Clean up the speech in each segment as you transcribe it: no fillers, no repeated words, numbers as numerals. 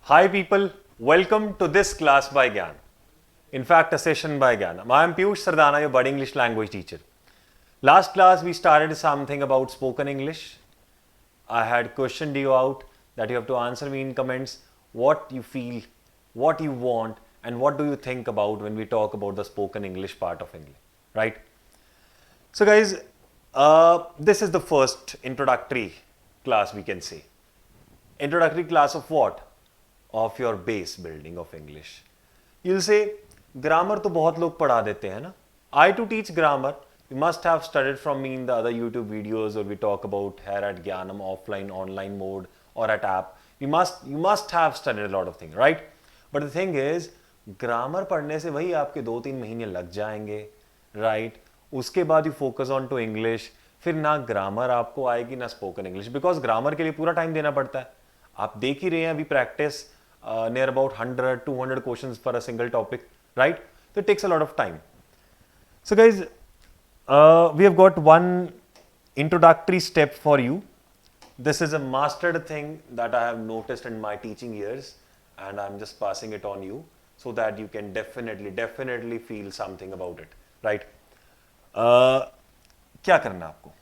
Hi people, welcome to this class by Gyan. In fact, a session by Gyan. I am Piyush Sardana, your budding English language teacher. Last class we started something about spoken English. I had questioned you out that you have to answer me in comments what you feel, what you want, and what do you think about when we talk about the spoken English part of English, right? So guys, this is the first introductory class we can say. Introductory class of what? Of your base building of English. You'll say, grammar तो बहुत लोग पढ़ा देते हैं ना. I to teach grammar, you must have studied from me in the other YouTube videos or we talk about here at Gyanam offline, online mode or at app. You must have studied a lot of things, right? But the thing is, grammar पढ़ने से वही आपके 2-3 महीने लग जाएंगे, right? उसके बाद you focus on to English, फिर ना ग्रामर आपको आएगी ना स्पोकन इंग्लिश, बिकॉज ग्रामर के लिए पूरा टाइम देना पड़ता है. आप देख ही रहे हैं अभी practice near about 100-200 questions for a single topic, right? So it takes a lot of time. So guys, we have got one introductory step for you. This is a mastered thing that I have noticed in my teaching years and I'm just passing it on you so that you can definitely feel something about it, right? क्या करना आपको?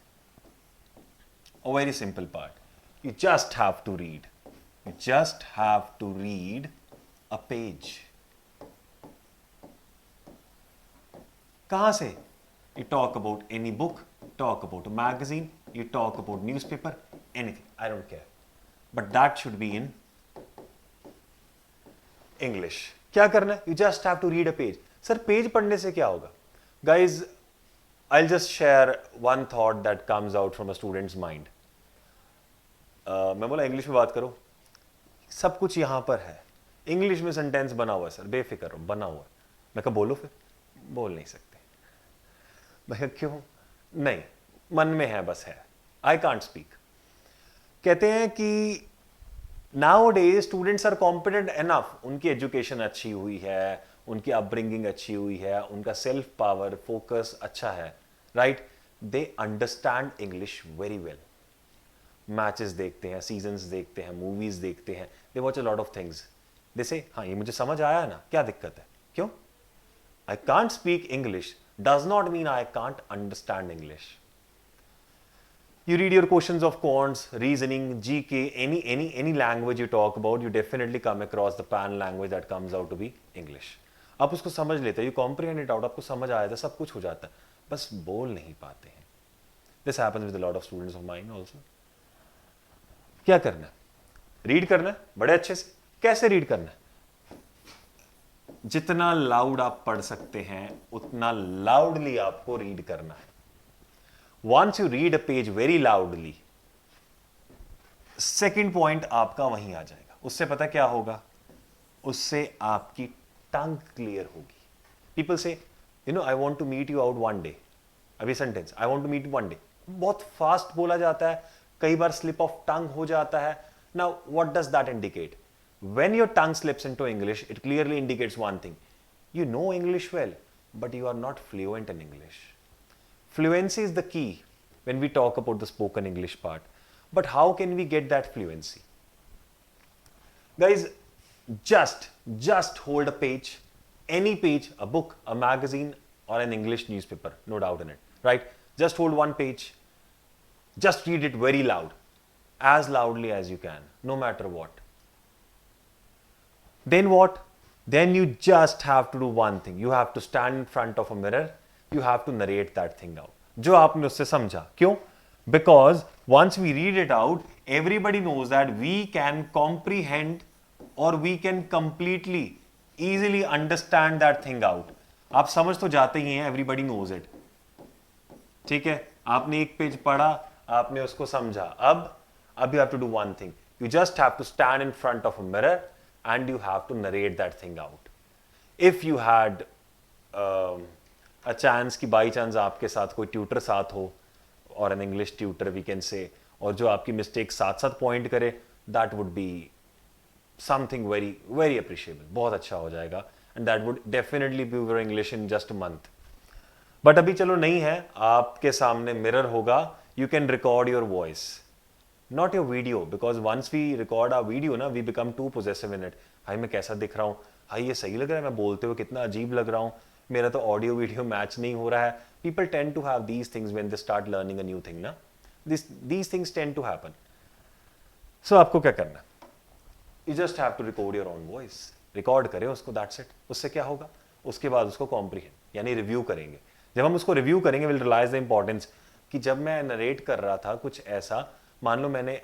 A very simple part. You just have to read. You just have to read a page. कहाँ से? You talk about any book, talk about a magazine, you talk about newspaper, anything. I don't care. But that should be in English. क्या करना है? You just have to read a page. Sir, page पढ़ने से क्या होगा? Guys, I'll just share one thought that comes out from a student's mind. मैं बोला English में बात करो, सब कुछ यहां पर है, इंग्लिश में सेंटेंस बना हुआ है सर, बेफिक्र हो, बना हुआ. मैं कहा बोलो, फिर बोल नहीं सकते. मैं कहा क्यों? नहीं, मन में है, बस है, आई कांट स्पीक. कहते हैं कि now days students are competent enough, उनकी एजुकेशन अच्छी हुई है, उनकी अपब्रिंगिंग अच्छी हुई है, उनका सेल्फ पावर फोकस अच्छा है, right? They understand English very well. Matches देखते हैं, सीजन्स देखते हैं, मूवीज देखते हैं, they watch a lot of things. They say हाँ ये मुझे समझ आया ना, क्या दिक्कत है? क्यों? I can't speak English does not mean I can't understand English. You read your questions of quants, reasoning, GK, any language you talk about, you definitely come across the pan language that comes out to be English. आप उसको समझ लेते हैं, you comprehend it out, आपको समझ आया था, सब कुछ हो जाता है, बस बोल नहीं पाते हैं. This happens with a lot of students of mine also. क्या करना है? रीड करना है बड़े अच्छे से. कैसे रीड करना है? जितना लाउड आप पढ़ सकते हैं उतना लाउडली आपको रीड करना है. Once you read a page very loudly, second point आपका वहीं आ जाएगा. उससे पता क्या होगा? उससे आपकी टंग क्लियर होगी. People say I want to meet you out one day. अभी sentence I want to meet one day बहुत फास्ट बोला जाता है, कई बार स्लिप ऑफ टंग हो जाता है. Now what does that indicate? When your tongue slips into English, it clearly indicates one thing: you know English well but you are not fluent in English. Fluency is the key when we talk about the spoken English part. But how can we get that fluency? Guys, just hold a page, any page, a book, a magazine, or an English newspaper, no doubt in it, right? Just hold one page. Just read it very loud, as loudly as you can, no matter what. Then what? Then you just have to do one thing. You have to stand in front of a mirror. You have to narrate that thing out. जो आपने उससे समझा. क्यों? Because once we read it out, everybody knows that we can comprehend or we can completely, easily understand that thing out. आप समझ तो जाते ही हैं, everybody knows it. ठीक है? आपने एक पेज पढ़ा, आपने उसको समझा. अब you have to do one thing. You just have to stand in front of a mirror and you have to narrate that thing out. If you had a chance कि बाई चांस आपके साथ कोई tutor साथ हो, और an English tutor we can say, और जो आपकी मिस्टेक साथ साथ पॉइंट करे, that would be something very very appreciable. बहुत अच्छा हो जाएगा and that would definitely be your English in just a month. But अभी चलो नहीं है, आपके सामने मिरर होगा, you can record your voice. not your video, because once we record our video ना, we become too possessive in it. हाय मैं कैसा दिख रहा हूँ, हाय ये सही लग रहा है, मैं बोलते हुए कितना अजीब लग रहा हूँ, मेरा तो ऑडियो वीडियो मैच नहीं हो रहा है. People tend to have these things when they start learning a new thing ना. These things tend to happen. So आपको क्या करना है? You just have to record your own voice. Record करें उसको, that's it. उससे क्या होगा? उसके बाद उसको कॉम्प्रीहेंड यानी रिव्यू करेंगे. जब हम उसको रिव्यू करेंगे विल रियलाइज द इंपॉर्टेंस कि जब मैं नरेट कर रहा था कुछ ऐसा, मान लो मैंने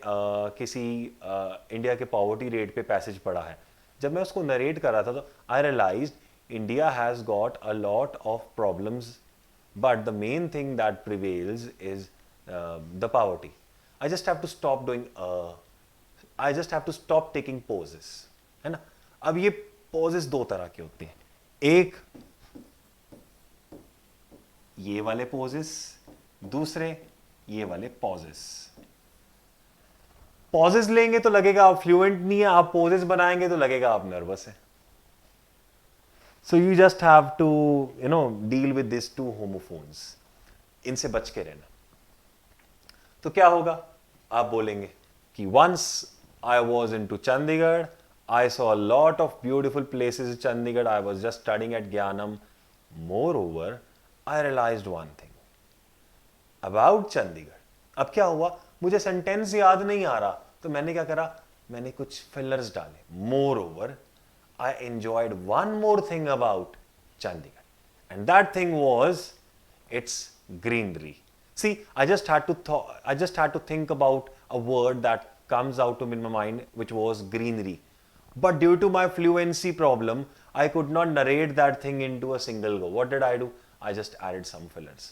किसी इंडिया के पॉवर्टी रेट पे पैसेज पढ़ा है, जब मैं उसको नरेट कर रहा था तो I realize India has got a lot of problems but the main thing that prevails is the poverty. I just have to stop doing, I just have to stop taking poses, है ना. अब ये poses दो तरह के होते हैं, एक ये वाले पोजेस, दूसरे ये वाले पॉजेस. पॉजेस लेंगे तो लगेगा आप फ्लुएंट नहीं है, आप पोजेस बनाएंगे तो लगेगा आप नर्वस है. So you just have to deal with this two homophones. इनसे बच के रहना. तो क्या होगा, आप बोलेंगे कि once I was in to Chandigarh, I saw a lot of beautiful places in Chandigarh. I was just studying at Gyanam. Moreover, I realized one thing about Chandigarh. अब क्या हुआ, मुझे सेंटेंस याद नहीं आ रहा, तो मैंने क्या करा, मैंने कुछ फिलर्स डाले. Moreover, I enjoyed one more thing about Chandigarh, and that thing was its greenery. See, I just had to think about a word that comes out to me in my mind, which was greenery. But due to my fluency problem, I could not narrate that thing into a single go. What did I do? I just added some fillers.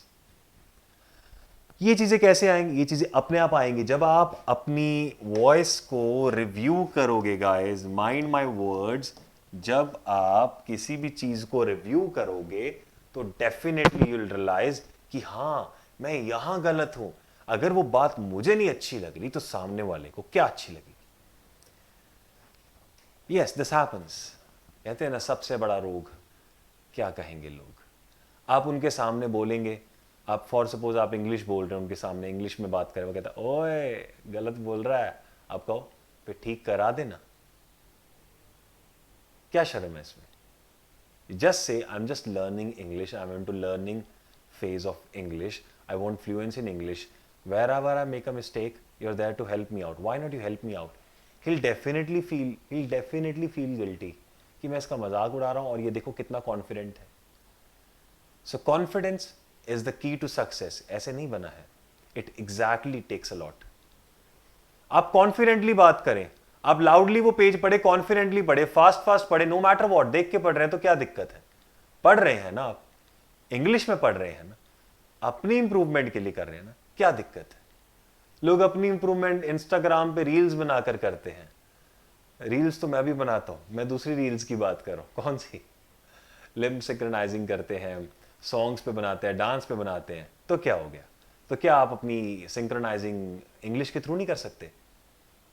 ये चीजें कैसे आएंगी? ये चीजें अपने आप आएंगी जब आप अपनी वॉइस को रिव्यू करोगे. गाइस, माइंड माय वर्ड्स, जब आप किसी भी चीज को रिव्यू करोगे तो डेफिनेटली यू विल रियलाइज कि हाँ मैं यहां गलत हूं. अगर वो बात मुझे नहीं अच्छी लग रही तो सामने वाले को क्या अच्छी लगी. Yes, this happens. कहते हैं ना सबसे बड़ा रोग क्या कहेंगे लोग. आप उनके सामने बोलेंगे, आप फॉर सपोज आप इंग्लिश बोल रहे हैं, उनके सामने इंग्लिश में बात करें, वो कहता है ओए गलत बोल रहा है, आप कहो फिर ठीक करा देना. क्या शर्म है इसमें? Just say I am just learning English, I am to learning phase of English, I want fluency in English. Wherever I make a mistake, you're there to help me out. Why not you help me out? He'll definitely feel guilty कि मैं इसका मजाक उड़ा रहा हूं और ये देखो कितना कॉन्फिडेंट है. So confidence is the key to success. ऐसे नहीं बना है, it exactly takes a lot. आप कॉन्फिडेंटली बात करें, आप लाउडली वो पेज पढ़े, कॉन्फिडेंटली पढ़े, फास्ट पढ़े, नो मैटर व्हाट, देख के पढ़ रहे हैं तो क्या दिक्कत है. पढ़ रहे हैं ना आप, इंग्लिश में पढ़ रहे हैं ना, अपनी इंप्रूवमेंट के लिए कर रहे हैं ना, क्या दिक्कत है. लोग अपनी इंप्रूवमेंट इंस्टाग्राम पे रील्स बनाकर करते हैं. रील्स तो मैं भी बनाता हूं, मैं दूसरी रील्स की बात कर रहा हूं. कौन सी? लिम्ब सिंक्रोनाइजिंग करते हैं, सॉन्ग्स पे बनाते हैं, डांस पे बनाते हैं, तो क्या हो गया. तो क्या आप अपनी सिंक्रोनाइजिंग इंग्लिश के थ्रू नहीं कर सकते?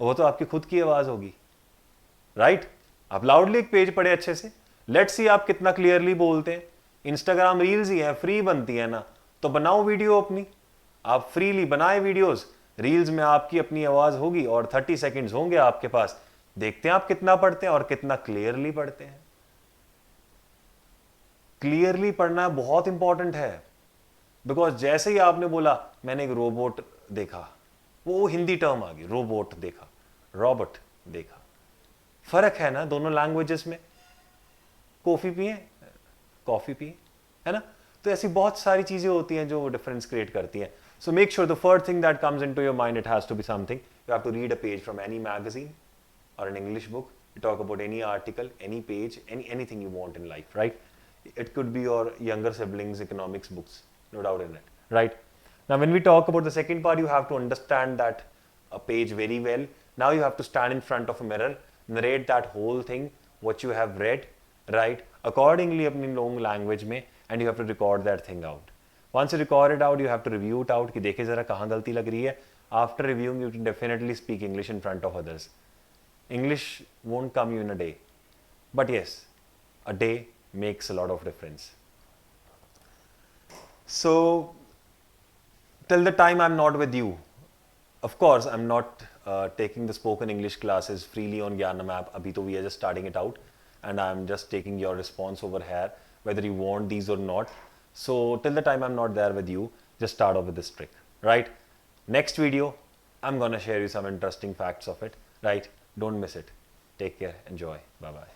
वो तो आपकी खुद की आवाज होगी, राइट. आप लाउडली एक पेज पढ़े अच्छे से, लेट्स सी आप कितना क्लियरली बोलते हैं. इंस्टाग्राम रील्स ही है, फ्री बनती है ना, तो बनाओ वीडियो अपनी, आप फ्रीली बनाए वीडियोस. रील्स में आपकी अपनी आवाज होगी और 30 सेकंड्स होंगे आपके पास. देखते हैं आप कितना पढ़ते हैं और कितना क्लियरली पढ़ते हैं. क्लियरली पढ़ना बहुत इंपॉर्टेंट है, बिकॉज जैसे ही आपने बोला मैंने एक रोबोट देखा, वो हिंदी टर्म आ गई, रोबोट देखा, रॉबोट देखा. फर्क है ना दोनों लैंग्वेजेस में. कॉफी पिए, है ना. तो ऐसी बहुत सारी चीजें होती हैं जो डिफरेंस क्रिएट करती हैं. So make sure the first thing that comes into your mind, it has to be something. You have to read a page from any magazine or an English book. You talk about any article, any page, anything you want in life, right? It could be your younger siblings' economics books, no doubt in it, right? Now, when we talk about the second part, you have to understand that a page very well. Now you have to stand in front of a mirror, narrate that whole thing, what you have read, right? Accordingly, अपनी long language में, and you have to record that thing out. Once you record it out, you have to review it out कि देखे जरा कहाँ गलती लग रही है. After reviewing, you can definitely speak English in front of others. English won't come you in a day, but yes, a day makes a lot of difference. So till the time I'm not with you, Of course, I'm not taking the spoken English classes freely on Gyanam app. Abhi to we are just starting it out, and I'm just taking your response over here, whether you want these or not. So till the time I'm not there with you, just start off with this trick, right? Next video, I'm gonna share you some interesting facts of it, right? Don't miss it. Take care. Enjoy. Bye bye.